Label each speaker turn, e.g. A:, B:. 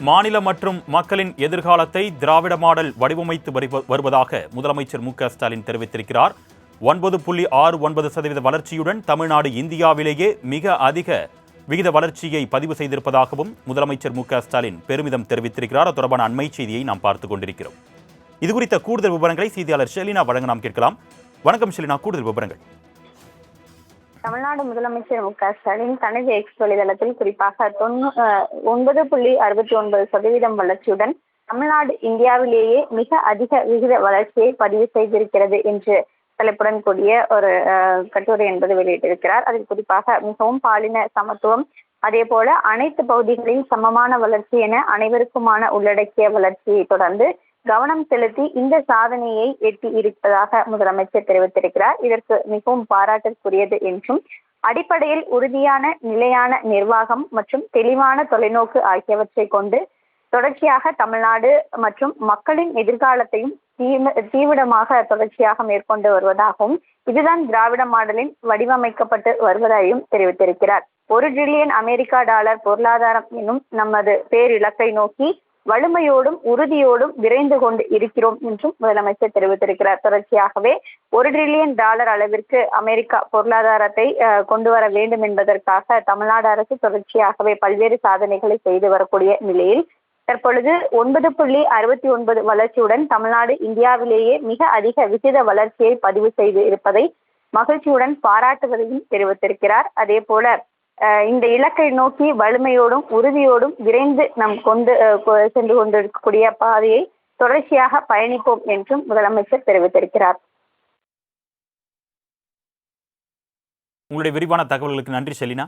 A: மாநில மற்றும் மக்களின் எதிர்காலத்தை திராவிட மாடல் வடிவமைத்து வருவதாக முதலமைச்சர் மு.க.ஸ்டாலின் தெரிவித்திருக்கிறார். 9.69% வளர்ச்சியுடன் தமிழ்நாடு இந்தியாவிலேயே மிக அதிக விகித வளர்ச்சியை பதிவு செய்திருப்பதாகவும் முதலமைச்சர் மு.க.ஸ்டாலின் பெருமிதம் தெரிவித்திருக்கிறார். அது தொடர்பான அண்மை செய்தியை நாம் பார்த்துக் கொண்டிருக்கிறோம். இதுகுறித்த கூடுதல் விவரங்களை செய்தியாளர் ஷெலினா வழங்க நாம் கேட்கலாம். வணக்கம் ஷெலினா, கூடுதல் விவரங்கள்.
B: தமிழ்நாடு முதலமைச்சர் மு.க.ஸ்டாலின் தனது எக்ஸ் வலைதளத்தில் குறிப்பாக 9.69% வளர்ச்சியுடன் தமிழ்நாடு இந்தியாவிலேயே மிக அதிக விகித வளர்ச்சியை பதிவு செய்திருக்கிறது என்று தலைப்புடன் கூடிய ஒரு கட்டுரை என்பது வெளியிட்டிருக்கிறார். அதில் குறிப்பாக மிகவும் பாலின சமத்துவம், அதே போல அனைத்து பகுதிகளில் சமமான வளர்ச்சி என அனைவருக்குமான உள்ளடக்கிய வளர்ச்சியை தொடர்ந்து கவனம் செலுத்தி இந்த சாதனையை எட்டி இருப்பதாக முதலமைச்சர் தெரிவித்திருக்கிறார். இதற்கு மிகவும் பாராட்டுக்குரியது என்றும், அடிப்படையில் உறுதியான நிலையான நிர்வாகம் மற்றும் தெளிவான தொலைநோக்கு ஆகியவற்றை கொண்டு தொடர்ச்சியாக தமிழ்நாடு மற்றும் மக்களின் எதிர்காலத்தையும் தீவிரமாக தொடர்ச்சியாக மேற்கொண்டு வருவதாகவும், இதுதான் திராவிட மாடலின் வடிவமைக்கப்பட்டு வருவதாகவும் தெரிவித்திருக்கிறார். 1 டிரில்லியன் அமெரிக்கா டாலர் பொருளாதாரம் என்னும் நமது பேரிலக்கை நோக்கி வலிமையோடும் உறுதியோடும் விரைந்து கொண்டு இருக்கிறோம் என்றும் முதலமைச்சர் தெரிவித்திருக்கிறார். தொடர்ச்சியாகவே 1 டிரில்லியன் டாலர் அளவிற்கு அமெரிக்கா பொருளாதாரத்தை கொண்டு வர வேண்டும் என்பதற்காக தமிழ்நாடு அரசு தொடர்ச்சியாகவே பல்வேறு சாதனைகளை செய்து வரக்கூடிய நிலையில் தற்பொழுது 9.69 வளர்ச்சியுடன் தமிழ்நாடு இந்தியாவிலேயே மிக அதிக விகித வளர்ச்சியை பதிவு செய்து இருப்பதை மகிழ்ச்சியுடன் பாராட்டுவதையும் தெரிவித்திருக்கிறார். அதே போல இந்த இலக்கை நோக்கி வலிமையோடும் உறுதியோடும் விரைந்து நாம் சென்று கொண்டிருக்கக்கூடிய பாதையை தொடர்ச்சியாக பயணிப்போம் என்றும் முதலமைச்சர் தெரிவித்திருக்கிறார்.
A: உங்களுடைய விரிவான தகவல்களுக்கு நன்றி ஷெலினா.